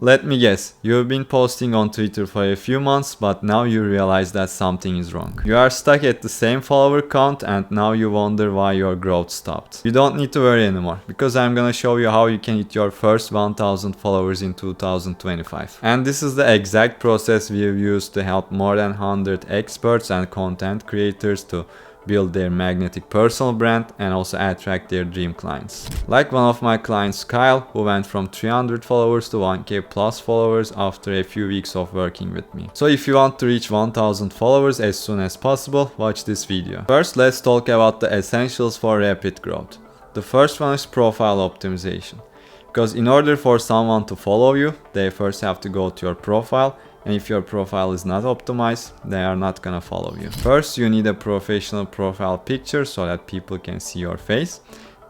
Let me guess, you've been posting on Twitter for a few months, but now you realize that something is wrong. You are stuck at the same follower count and now you wonder why your growth stopped. You don't need to worry anymore, because I'm gonna show you how you can hit your first 1000 followers in 2025. And this is the exact process we've used to help more than 100 experts and content creators to build their magnetic personal brand and also attract their dream clients. Like one of my clients, Kyle, who went from 300 followers to 1k plus followers after a few weeks of working with me. So if you want to reach 1000 followers as soon as possible, watch this video. First, let's talk about the essentials for rapid growth. The first one is profile optimization. Because in order for someone to follow you, they first have to go to your profile, and if your profile is not optimized, they are not gonna follow you. First, you need a professional profile picture so that people can see your face,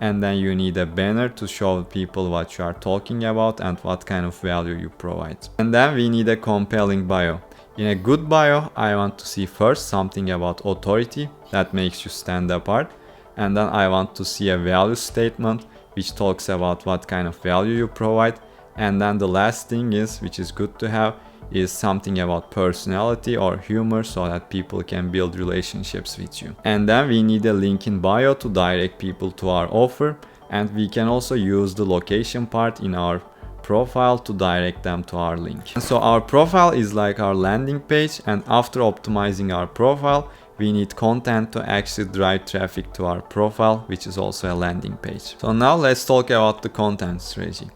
and then you need a banner to show people what you are talking about and what kind of value you provide. And then we need a compelling bio. In a good bio, I want to see first something about authority that makes you stand apart, and then I want to see a value statement which talks about what kind of value you provide, and then the last thing is, which is good to have, is something about personality or humor so that people can build relationships with you. And then we need a link in bio to direct people to our offer, and we can also use the location part in our profile to direct them to our link. And so our profile is like our landing page, and after optimizing our profile, we need content to actually drive traffic to our profile, which is also a landing page. So now let's talk about the content strategy.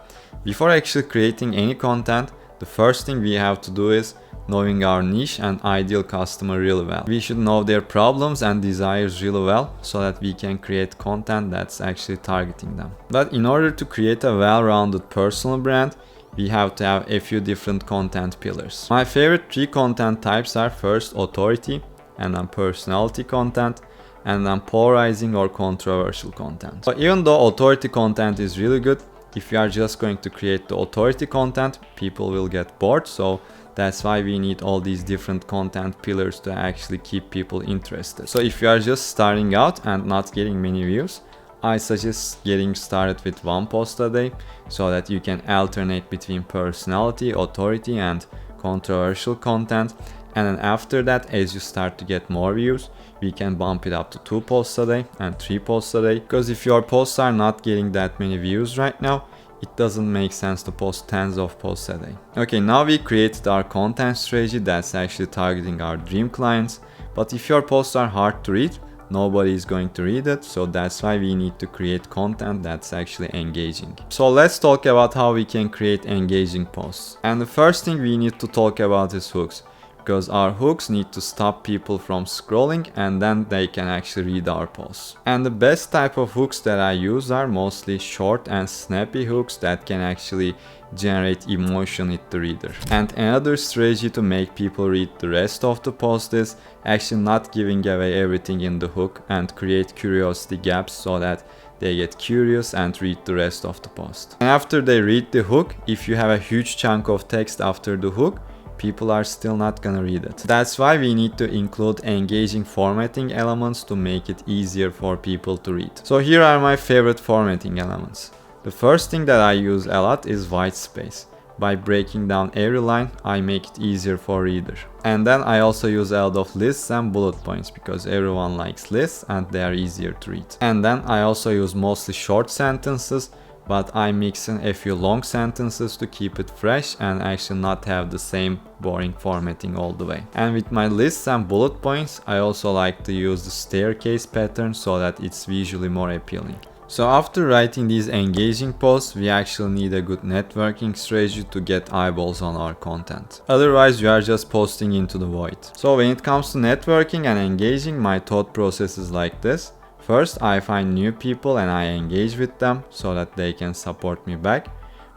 Before actually creating any content, the first thing we have to do is knowing our niche and ideal customer really well. We should know their problems and desires really well so that we can create content that's actually targeting them. But in order to create a well-rounded personal brand, we have to have a few different content pillars. My favorite 3 content types are first authority, and then personality content, and then polarizing or controversial content. So even though authority content is really good, if you are just going to create the authority content, people will get bored. So that's why we need all these different content pillars to actually keep people interested. So if you are just starting out and not getting many views, I suggest getting started with 1 post a day so that you can alternate between personality, authority, and controversial content. And then after that, as you start to get more views, we can bump it up to 2 posts a day and 3 posts a day. Because if your posts are not getting that many views right now, it doesn't make sense to post tens of posts a day. Okay, now we created our content strategy that's actually targeting our dream clients. But if your posts are hard to read, nobody is going to read it. So that's why we need to create content that's actually engaging. So let's talk about how we can create engaging posts. And the first thing we need to talk about is hooks. Because our hooks need to stop people from scrolling, and then they can actually read our posts. And the best type of hooks that I use are mostly short and snappy hooks that can actually generate emotion with the reader. And another strategy to make people read the rest of the post is actually not giving away everything in the hook and create curiosity gaps so that they get curious and read the rest of the post. And after they read the hook, if you have a huge chunk of text after the hook, people are still not gonna read it. That's why we need to include engaging formatting elements to make it easier for people to read. So here are my favorite formatting elements. The first thing that I use a lot is white space. By breaking down every line, I make it easier for reader. And then I also use a lot of lists and bullet points because everyone likes lists and they are easier to read. And then I also use mostly short sentences, but I mix in a few long sentences to keep it fresh and actually not have the same boring formatting all the way. And with my lists and bullet points, I also like to use the staircase pattern so that it's visually more appealing. So after writing these engaging posts, we actually need a good networking strategy to get eyeballs on our content. Otherwise, you are just posting into the void. So when it comes to networking and engaging, my thought process is like this. First, I find new people and I engage with them so that they can support me back.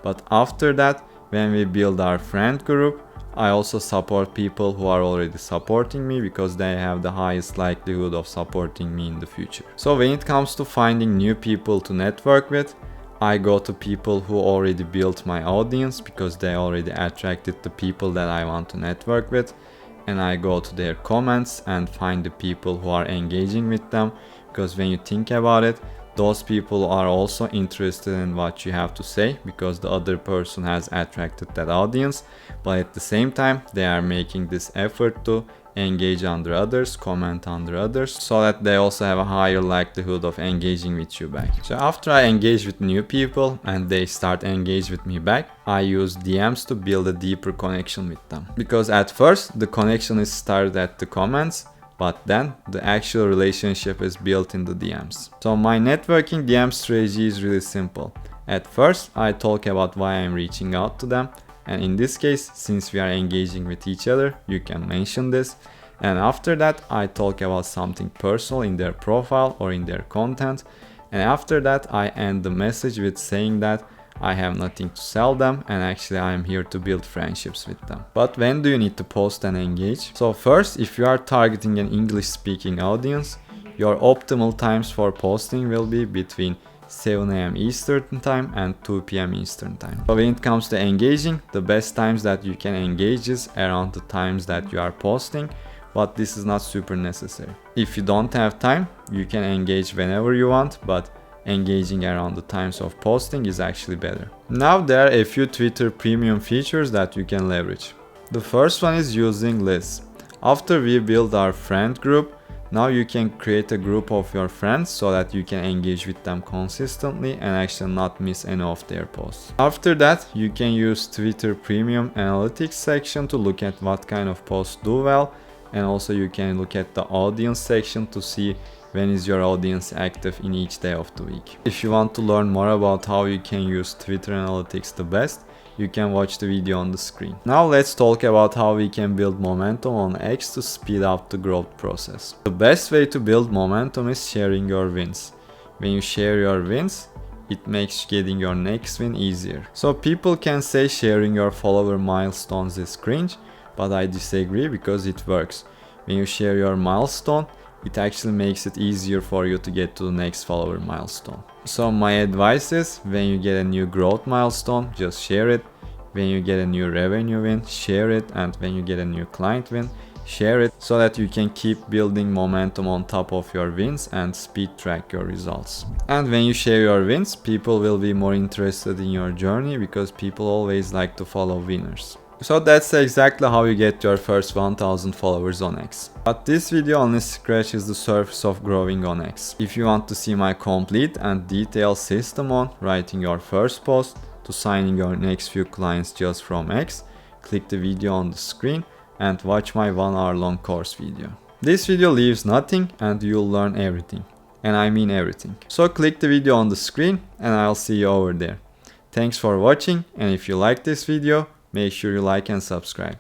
But after that, when we build our friend group, I also support people who are already supporting me because they have the highest likelihood of supporting me in the future. So when it comes to finding new people to network with, I go to people who already built my audience because they already attracted the people that I want to network with. And I go to their comments and find the people who are engaging with them, because when you think about it, those people are also interested in what you have to say because the other person has attracted that audience, but at the same time they are making this effort to engage under others, comment under others, so that they also have a higher likelihood of engaging with you back. So after I engage with new people and they start engage with me back, I use DMs to build a deeper connection with them. Because at first the connection is started at the comments, but then the actual relationship is built in the DMs. So my networking DM strategy is really simple. At first, I talk about why I'm reaching out to them. And in this case, since we are engaging with each other, you can mention this. And after that, I talk about something personal in their profile or in their content. And after that, I end the message with saying that I have nothing to sell them and actually I am here to build friendships with them. But when do you need to post and engage? So first, if you are targeting an English speaking audience, your optimal times for posting will be between 7 AM Eastern time and 2 PM Eastern time. So when it comes to engaging, the best times that you can engage is around the times that you are posting, but this is not super necessary. If you don't have time, you can engage whenever you want, but engaging around the times of posting is actually better. Now there are a few Twitter premium features that you can leverage. The first one is using lists. After we build our friend group, now you can create a group of your friends so that you can engage with them consistently and actually not miss any of their posts. After that, you can use Twitter Premium Analytics section to look at what kind of posts do well, and also you can look at the audience section to see when is your audience active in each day of the week. If you want to learn more about how you can use Twitter Analytics the best, you can watch the video on the screen. Now let's talk about how we can build momentum on X to speed up the growth process. The best way to build momentum is sharing your wins. When you share your wins, it makes getting your next win easier. So people can say sharing your follower milestones is cringe, but I disagree because it works. When you share your milestone, it actually makes it easier for you to get to the next follower milestone. So my advice is, when you get a new growth milestone, just share it. When you get a new revenue win, share it. And when you get a new client win, share it, so that you can keep building momentum on top of your wins and speed track your results. And when you share your wins, people will be more interested in your journey because people always like to follow winners. So that's exactly how you get your first 1000 followers on X. But this video only scratches the surface of growing on X. If you want to see my complete and detailed system on writing your first post to signing your next few clients just from X, click the video on the screen and watch my 1 hour long course video. This video leaves nothing and you'll learn everything. And I mean everything. So click the video on the screen and I'll see you over there. Thanks for watching, and if you like this video, make sure you like and subscribe.